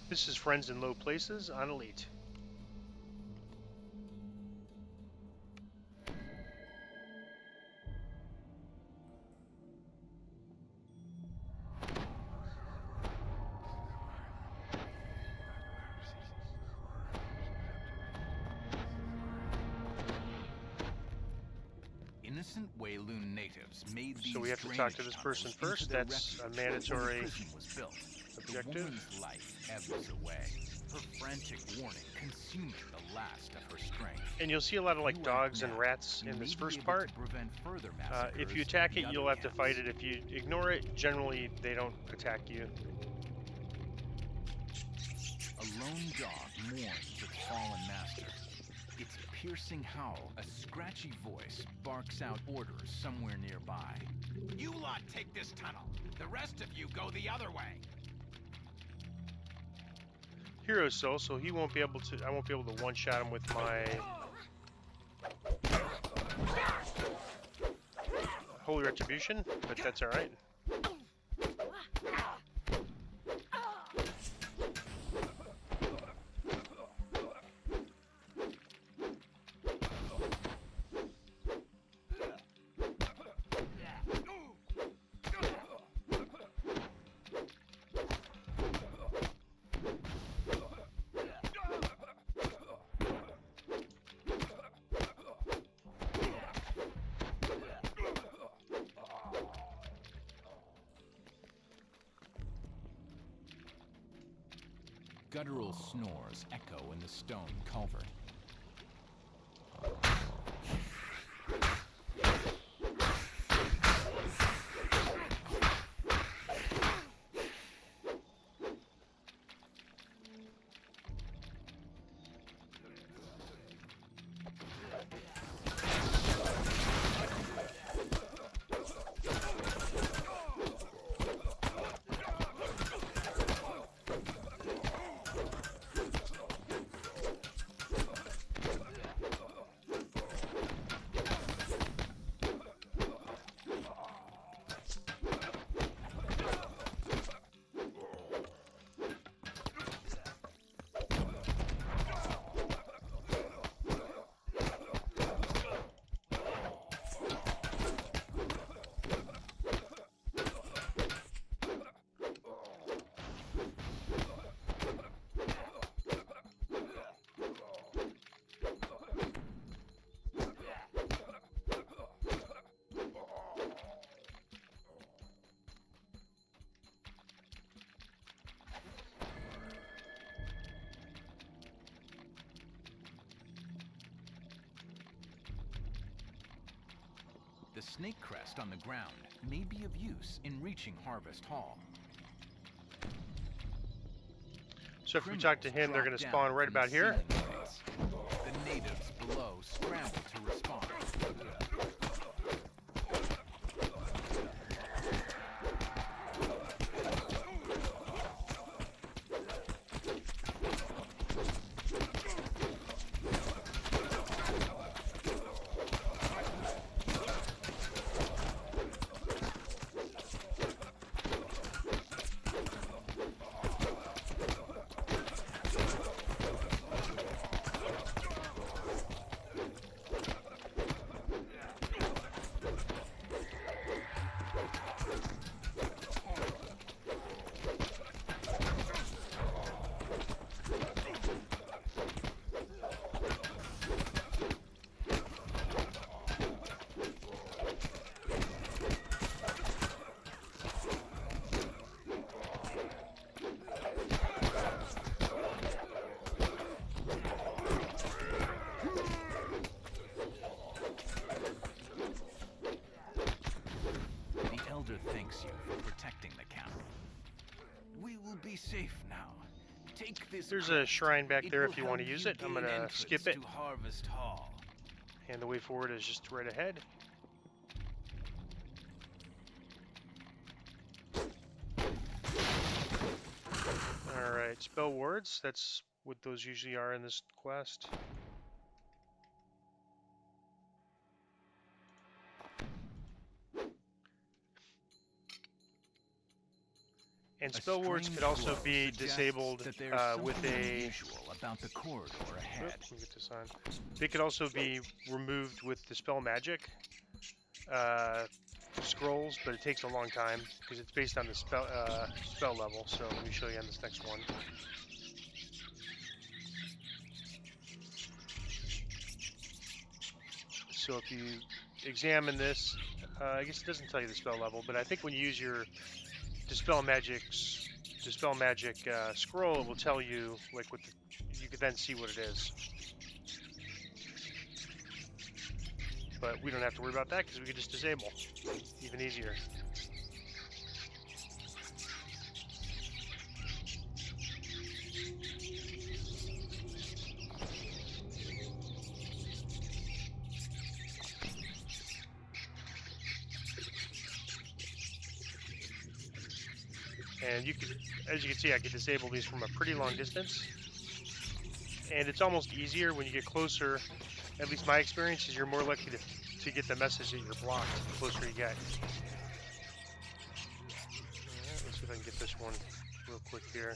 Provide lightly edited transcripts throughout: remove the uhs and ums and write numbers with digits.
This is Friends in Low Places on Elite. Innocent Wayloon natives made these So we have to talk to this drainage person tunnels first. into their That's a refuge mandatory when the prison was built. The objective. woman's life ebbs away, her frantic warning consuming the last of her strength. And you'll see a lot of like You dogs act and now, rats you in may this be first able part. to prevent further If you massacres attack at it, the you'll other have to fight ends. it. If you ignore it, generally they don't attack you. A lone dog mourns its fallen master. Its piercing howl, a scratchy voice, barks out orders somewhere nearby. You lot take this tunnel. The rest of you go the other way. Hero soul, so he won't be able to. I won't be able to one-shot him with my Holy Retribution, but that's all right. Guttural snores echo in the stone culvert. The snake crest on the ground may be of use in reaching Harvest Hall. So if we talk to him, they're going to spawn right about here. The natives below scramble to respond. Thanks you for protecting the camp. We will be safe now. Take this. There's a shrine back there if you want to help use you it. I'm gain going to entrance skip it. to Harvest Hall. And the way forward is just right ahead. Alright, spell wards. That's what those usually are in this quest. And A spell words strange could also glow be suggests disabled that there's with something a. unusual about the corridor ahead. Let me get this on. They could also be removed with dispel magic scrolls, but it takes a long time because it's based on the spell level. So let me show you on this next one. So if you examine this, I guess it doesn't tell you the spell level, but I think when you use your dispel magic scroll, it will tell you like what you could then see what it is. But we don't have to worry about that because we could just disable. Even easier. And you could, as you can see, I could disable these from a pretty long distance. And it's almost easier when you get closer. At least my experience is you're more likely to get the message that you're blocked the closer you get. Alright, let's see if I can get this one real quick here.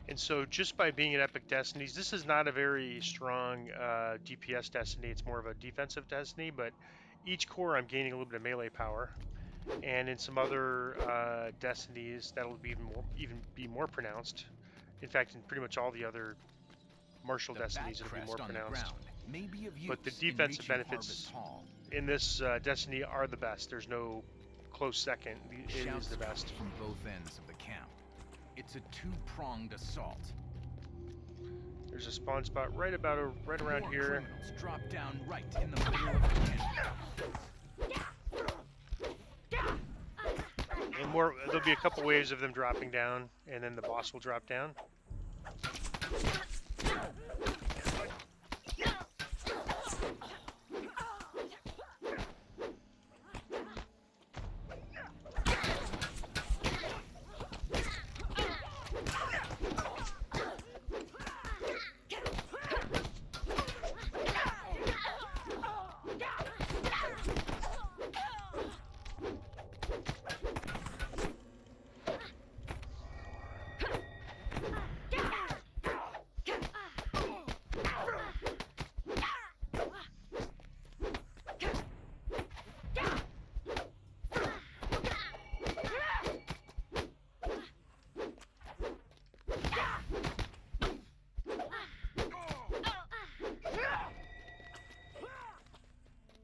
And so just by being at Epic Destinies, this is not a very strong DPS Destiny. It's more of a defensive Destiny, but each core I'm gaining a little bit of melee power. And in some other Destinies, that'll be even be more pronounced. In fact, in pretty much all the other martial Destinies, it'll be more pronounced. But the defensive benefits in this Destiny are the best. There's no close second. It is the best. From both ends of the camp. It's a two-pronged assault. There's a spawn spot right around More here. Criminals drop down right in the middle of the camp. And there'll be a couple waves of them dropping down, and then the boss will drop down.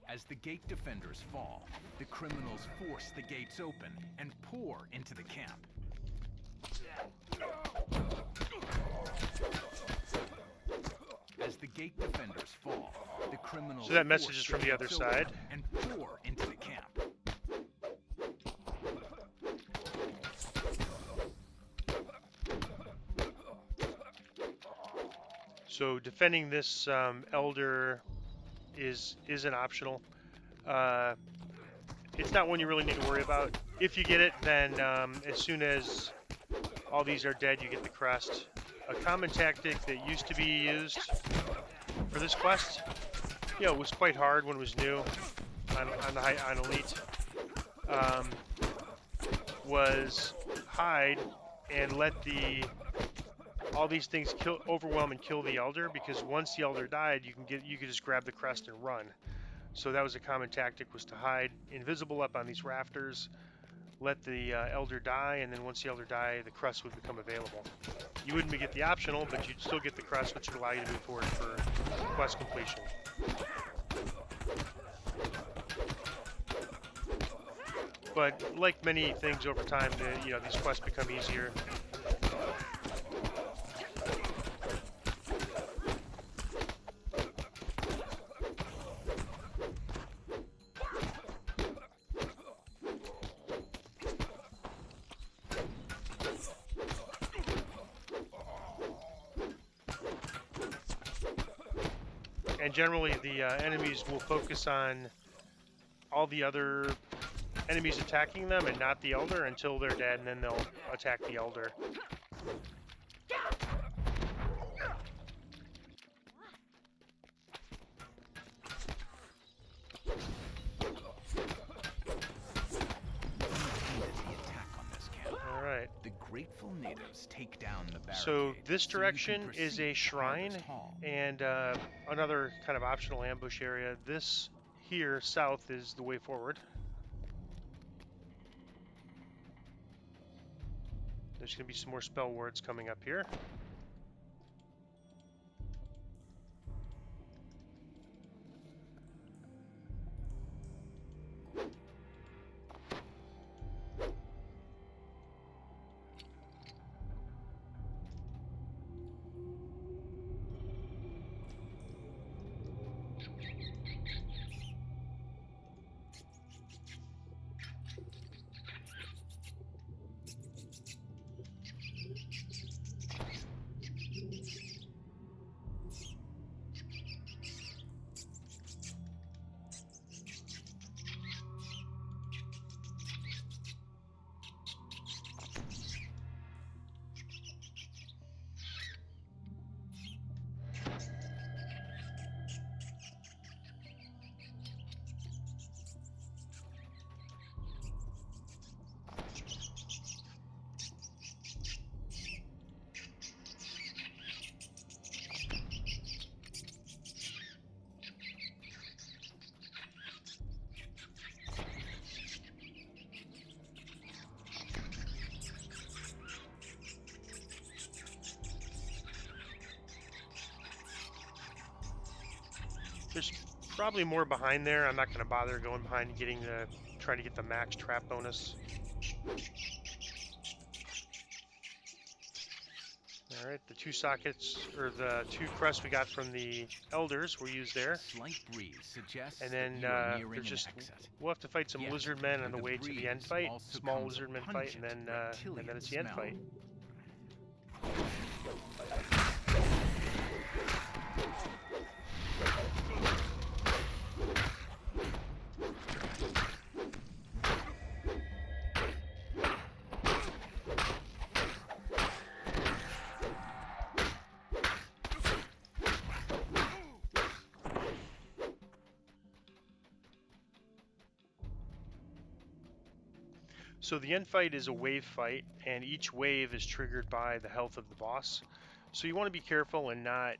As the gate defenders fall, the criminals force the gates open and pour into the camp. As the gate defenders fall, the criminals So that message is from the other side. And pour into the camp. So defending this elder isn't optional. It's not one you really need to worry about. If you get it, then as soon as all these are dead, you get the crest. A common tactic that used to be used for this quest, it was quite hard when it was new on Elite, was hide and let all these things overwhelm and kill the elder, because once the elder died, you could just grab the crest and run. So that was a common tactic, was to hide invisible up on these rafters, let the elder die, and then once the elder died, the crest would become available. You wouldn't get the optional, but you'd still get the crest, which would allow you to move forward for quest completion. But like many things over time, these quests become easier. And generally, the enemies will focus on all the other enemies attacking them and not the Elder until they're dead, and then they'll attack the Elder. Alright. The grateful natives take down the barricade. So this you can direction is proceed a to shrine Harvest Hall. and another kind of optional ambush area. This here, south, is the way forward. There's going to be some more spell wards coming up here. There's probably more behind there. I'm not going to bother going behind and trying to get the max trap bonus. Alright, the 2 sockets, or the 2 crests we got from the elders we'll use there. Slight breeze suggests And then that you are nearing there's an just, exit. we'll have to fight some Yet, lizard men on with the way to the breeze end fight. also Small comes a lizard men fight, and then pungent it's the end smell. fight. So the end fight is a wave fight, and each wave is triggered by the health of the boss. So you want to be careful and not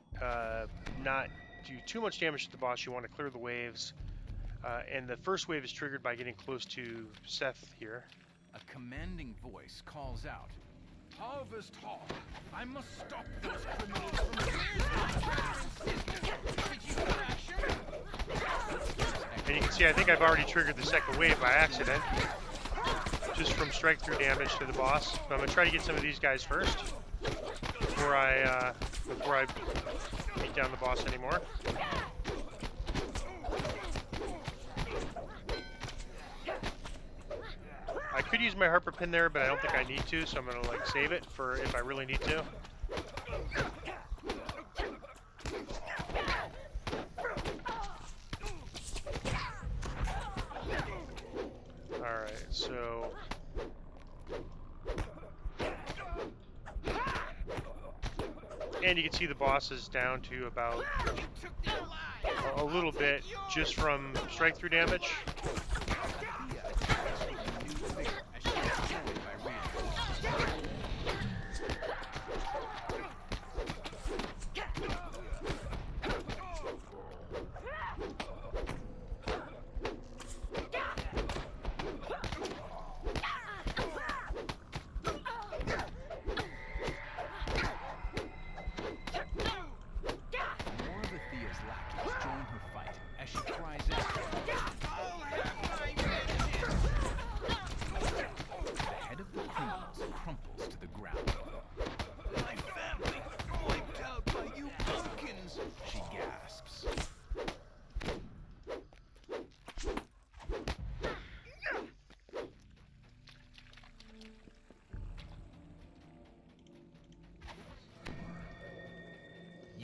do too much damage to the boss. You want to clear the waves. And the first wave is triggered by getting close to Seth here. A commanding voice calls out, "Harvest Hall! I must stop those criminals And you can see I think I've already triggered the second wave by accident, just from strike through damage to the boss. So I'm going to try to get some of these guys first before I beat down the boss anymore. I could use my Harper pin there, but I don't think I need to, so I'm going to like save it for if I really need to. Alright, so and you can see the boss is down to about a little bit just from strike through damage.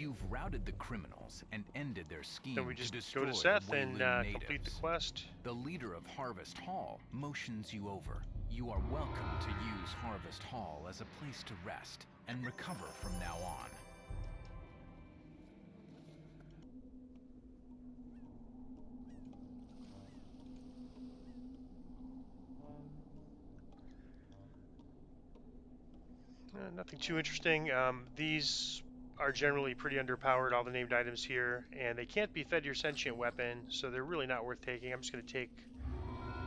You've routed the criminals and ended their scheme Then we to just destroy go to Seth the and Wayloon complete the natives. quest. The leader of Harvest Hall motions you over. You are welcome to use Harvest Hall as a place to rest and recover from now on. Nothing too interesting. These are generally pretty underpowered, all the named items here, and they can't be fed your sentient weapon, so they're really not worth taking. I'm just going to take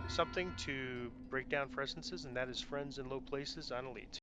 something to break down presences, and that is friends in low places on Elite.